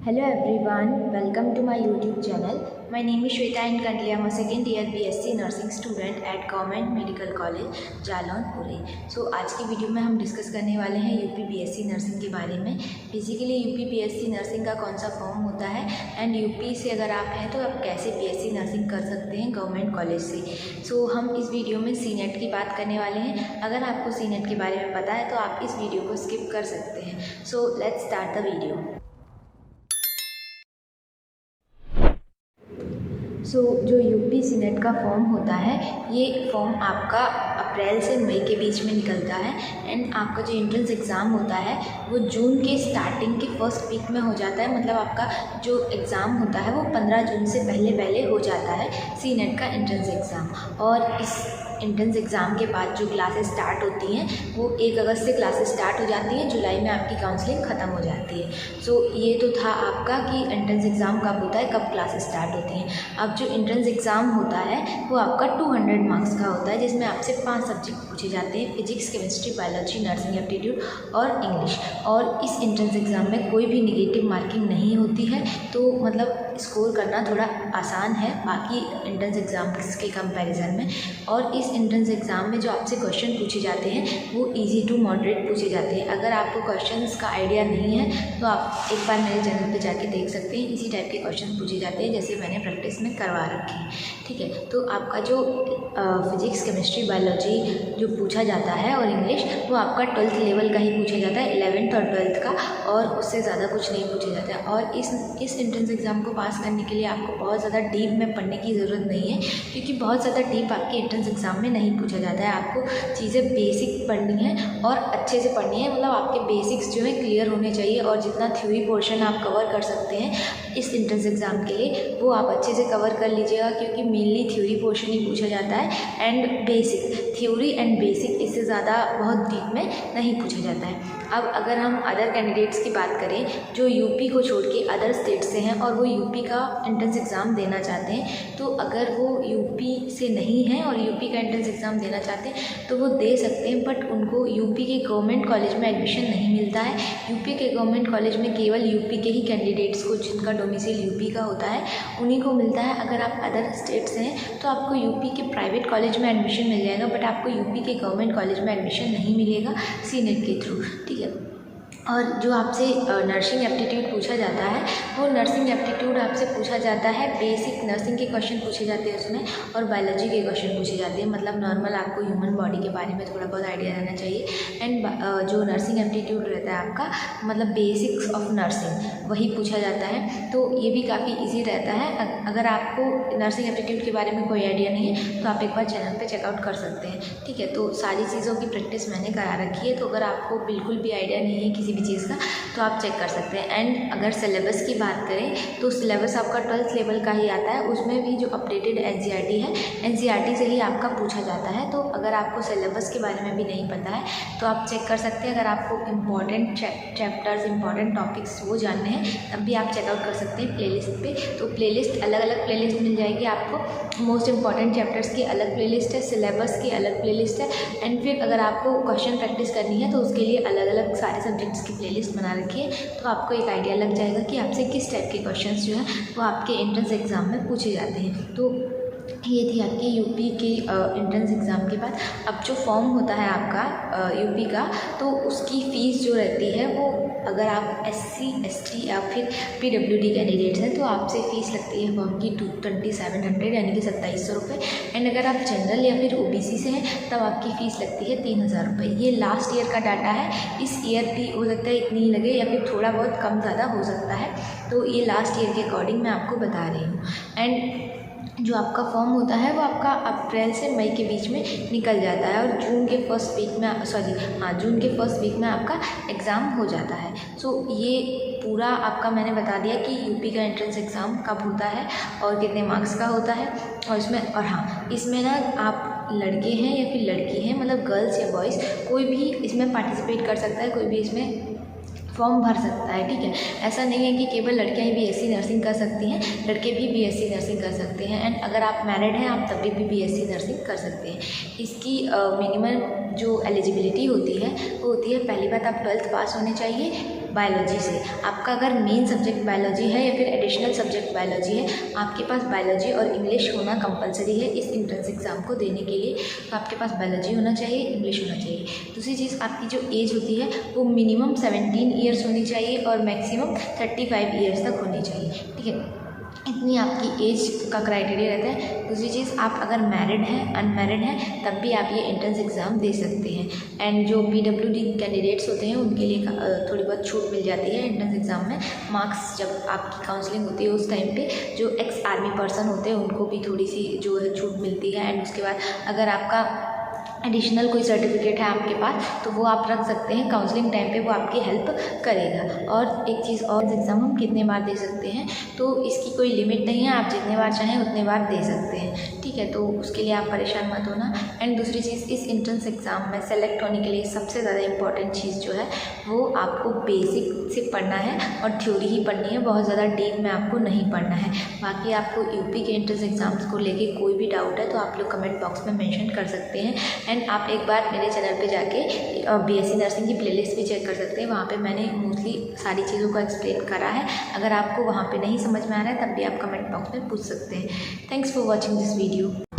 Hello everyone, welcome to my YouTube channel. My name is Shweta and currently I am a second year BSc Nursing student at Government Medical College, Jalaun Pune. आज की video में हम discuss करने वाले हैं UP BSc nursing के बारे में। बेसिकली यूपी बीएससी नर्सिंग का कौन सा फॉर्म होता है एंड यूपी से अगर आप हैं तो आप कैसे बीएससी नर्सिंग कर सकते हैं गवर्नमेंट कॉलेज से। हम इस वीडियो में सीनेट की बात करने वाले हैं। अगर आपको सीनेट के बारे में पता है तो आप इस वीडियो को स्किप कर सकते हैं। Let's start the video. जो यूपी सीनेट का फॉर्म होता है, ये फॉर्म आपका अप्रैल से मई के बीच में निकलता है एंड आपका जो एंट्रेंस एग्ज़ाम होता है वो जून के स्टार्टिंग के फर्स्ट वीक में हो जाता है। मतलब आपका जो एग्ज़ाम होता है वो 15 जून से पहले हो जाता है सीनेट का एंट्रेंस एग्ज़ाम। और इस एंट्रेंस एग्ज़ाम के बाद जो क्लासेस स्टार्ट होती हैं वो 1 अगस्त से क्लासेस स्टार्ट हो जाती हैं, जुलाई में आपकी काउंसलिंग ख़त्म हो जाती है। ये तो था आपका कि एंट्रेंस एग्ज़ाम कब होता है, कब क्लासेस स्टार्ट होती हैं। अब जो एंट्रेंस एग्ज़ाम होता है वो आपका 200 मार्क्स का होता है, जिसमें आपसे 5 सब्जेक्ट पूछे जाते हैं, physics, chemistry, biology, nursing aptitude और इंग्लिश। और इस एंट्रेंस एग्ज़ाम में कोई भी नेगेटिव मार्किंग नहीं होती है, तो मतलब स्कोर करना थोड़ा आसान है बाकी एंट्रेंस एग्ज़ाम्स के कंपैरिजन में। और इस एंट्रेंस एग्ज़ाम में जो आपसे क्वेश्चन पूछे जाते हैं वो इजी टू मॉडरेट पूछे जाते हैं। अगर आपको क्वेश्चंस का आइडिया नहीं है तो आप एक बार मेरे चैनल पे जाके देख सकते हैं। इसी टाइप के क्वेश्चन पूछे जाते हैं जैसे मैंने प्रैक्टिस में करवा रखे हैं, ठीक है। तो आपका जो फिजिक्स, केमिस्ट्री, बायोलॉजी जो पूछा जाता है और इंग्लिश वो आपका 12th लेवल का ही पूछा जाता है, 11th और 12th का, और उससे ज़्यादा कुछ नहीं पूछा जाता है। और इस एंट्रेंस एग्ज़ाम को पास करने के लिए आपको बहुत ज़्यादा डीप में पढ़ने की ज़रूरत नहीं है, क्योंकि बहुत ज़्यादा डीप आपके एंट्रेंस एग्ज़ाम में नहीं पूछा जाता है। आपको चीज़ें बेसिक पढ़नी है और अच्छे से पढ़नी है। मतलब आपके बेसिक्स जो है क्लियर होने चाहिए और जितना थ्योरी पोर्शन आप कवर कर सकते हैं इस एंट्रेंस एग्ज़ाम के लिए वो आप अच्छे से कवर कर लीजिएगा, क्योंकि मेनली थ्योरी पोर्शन ही पूछा जाता है and basic, theory and basic, इससे ज़्यादा बहुत डीप में नहीं पूछा जाता है। अब अगर हम अदर कैंडिडेट्स की बात करें जो यूपी को छोड़ के अदर स्टेट से हैं और वो यूपी का एंट्रेंस एग्ज़ाम देना चाहते हैं, तो अगर वो यूपी से नहीं हैं और यूपी का एंट्रेंस एग्ज़ाम देना चाहते हैं तो वो दे सकते हैं, बट उनको यूपी के गवर्नमेंट कॉलेज में एडमिशन नहीं मिलता है। यूपी के गवर्नमेंट कॉलेज में केवल यूपी के ही कैंडिडेट्स को, जिनका डोमिसाइल यूपी का होता है, उन्हीं को मिलता है। अगर आप अदर स्टेट से हैं तो आपको यूपी के प्राइवेट कॉलेज में एडमिशन मिल जाएगा, बट आपको यूपी के गवर्नमेंट कॉलेज में एडमिशन नहीं मिलेगा सीनेट के थ्रू, ठीक है। और जो आपसे नर्सिंग एप्टीट्यूड पूछा जाता है वो नर्सिंग एप्टीट्यूड आपसे पूछा जाता है, बेसिक नर्सिंग के क्वेश्चन पूछे जाते हैं उसमें, और बायोलॉजी के क्वेश्चन पूछे जाते हैं। मतलब नॉर्मल आपको ह्यूमन बॉडी के बारे में थोड़ा बहुत आइडिया रहना चाहिए। एंड जो नर्सिंग एप्टीट्यूड रहता है आपका, मतलब बेसिक्स ऑफ नर्सिंग, वही पूछा जाता है। तो ये भी काफ़ी ईजी रहता है। अगर आपको नर्सिंग एप्टीट्यूड के बारे में कोई आइडिया नहीं है तो आप एक बार चैनल पर चेकआउट कर सकते हैं, ठीक है। तो सारी चीज़ों की प्रैक्टिस मैंने करा रखी है, तो अगर आपको बिल्कुल भी आइडिया नहीं है किसी भी चीज़ का तो आप चेक कर सकते हैं। एंड अगर सिलेबस की बात करें तो सिलेबस आपका 12th लेवल का ही आता है, उसमें भी जो अपडेटेड एनसीईआरटी है, एनसीईआरटी से ही आपका पूछा जाता है। तो अगर आपको सिलेबस के बारे में भी नहीं पता है तो आप चेक कर सकते हैं। अगर आपको इम्पॉर्टेंट चैप्टर्स, इंपॉर्टेंट टॉपिक्स वो जानने हैं तब भी आप चेकआउट कर सकते हैं प्लेलिस्ट पे। तो प्लेलिस्ट, अलग अलग प्लेलिस्ट मिल जाएगी आपको। मोस्ट इंपॉर्टेंट चैप्टर्स की अलग प्लेलिस्ट है, सिलेबस की अलग प्लेलिस्ट है, एंड फिर अगर आपको क्वेश्चन प्रैक्टिस करनी है तो उसके लिए अलग अलग सारे सब्जेक्ट्स की प्लेलिस्ट बना रखिए। तो आपको एक आइडिया लग जाएगा कि आपसे किस टाइप के क्वेश्चंस जो हैं वो आपके एंट्रेंस एग्ज़ाम में पूछे जाते हैं। तो ये थी आपकी यूपी के एंट्रेंस एग्ज़ाम के बाद। अब जो फॉर्म होता है आपका यूपी का, तो उसकी फ़ीस जो रहती है वो, अगर आप SC ST या फिर PWD कैंडिडेट्स हैं तो आपसे फ़ीस लगती है फॉर्म की 2700 यानी कि 2700 रुपये। एंड अगर आप जनरल या फिर OBC से हैं तब आपकी फ़ीस लगती है 3000 रुपये। ये लास्ट ईयर का डाटा है, इस ईयर भी हो सकता है इतनी ही लगे या फिर थोड़ा बहुत कम ज़्यादा हो सकता है। तो ये लास्ट ईयर के अकॉर्डिंग मैं आपको बता रही हूँ। एंड जो आपका फॉर्म होता है वो आपका अप्रैल से मई के बीच में निकल जाता है और जून के फर्स्ट वीक में आपका एग्ज़ाम हो जाता है। ये पूरा आपका मैंने बता दिया कि यूपी का एंट्रेंस एग्ज़ाम कब होता है और कितने मार्क्स का होता है। और इसमें ना आप लड़के हैं या फिर लड़की हैं, मतलब गर्ल्स या बॉयज़, कोई भी इसमें पार्टिसिपेट कर सकता है, कोई भी इसमें फॉर्म भर सकता है, ठीक है। ऐसा नहीं है कि केवल लड़कियां ही बीएससी नर्सिंग कर सकती हैं, लड़के भी बीएससी नर्सिंग कर सकते हैं। एंड अगर आप मैरिड हैं आप तभी भी बीएससी नर्सिंग कर सकते हैं। इसकी मिनिमम जो एलिजिबिलिटी होती है वो होती है, पहली बात आप 12th पास होने चाहिए बायोलॉजी से। आपका अगर मेन सब्जेक्ट बायोलॉजी है या फिर एडिशनल सब्जेक्ट बायोलॉजी है, आपके पास बायोलॉजी और इंग्लिश होना कंपलसरी है इस एंट्रेंस एग्ज़ाम को देने के लिए। तो आपके पास बायोलॉजी होना चाहिए, इंग्लिश होना चाहिए। दूसरी चीज़, आपकी जो एज होती है वो मिनिमम 17 ईयर्स होनी चाहिए और मैक्सिमम 35 ईयर्स तक होनी चाहिए, ठीक है। इतनी आपकी एज का क्राइटेरिया रहता है। दूसरी चीज़, आप अगर मैरिड हैं, अनमैरिड हैं, तब भी आप ये एंट्रेंस एग्ज़ाम दे सकते हैं। एंड जो PWD कैंडिडेट्स होते हैं उनके लिए थोड़ी बहुत छूट मिल जाती है एंट्रेंस एग्ज़ाम में। मार्क्स जब आपकी काउंसलिंग होती है उस टाइम पे जो एक्स आर्मी पर्सन होते हैं उनको भी थोड़ी सी जो है छूट मिलती है। एंड उसके बाद अगर आपका एडिशनल कोई सर्टिफिकेट है आपके पास तो वो आप रख सकते हैं, काउंसलिंग टाइम पे वो आपकी हेल्प करेगा। और एक चीज़ और, एग्ज़ाम हम कितने बार दे सकते हैं तो इसकी कोई लिमिट नहीं है, आप जितने बार चाहें उतने बार दे सकते हैं, ठीक है। तो उसके लिए आप परेशान मत होना। एंड दूसरी चीज़, इस एंट्रेंस एग्ज़ाम में सेलेक्ट होने के लिए सबसे ज़्यादा इंपॉर्टेंट चीज़ जो है वो आपको बेसिक से पढ़ना है और थ्योरी ही पढ़नी है, बहुत ज़्यादा डीप में आपको नहीं पढ़ना है। बाकी आपको यूपी के एंट्रेंस एग्ज़ाम्स को लेके कोई भी डाउट है तो आप लोग कमेंट बॉक्स में मेंशन कर सकते हैं। एंड आप एक बार मेरे चैनल पे जाके BSc नर्सिंग की प्लेलिस्ट भी चेक कर सकते हैं, वहाँ पे मैंने मोस्टली सारी चीज़ों को एक्सप्लेन करा है। अगर आपको वहाँ पे नहीं समझ में आ रहा है तब भी आप कमेंट बॉक्स में पूछ सकते हैं। Thanks for watching this video.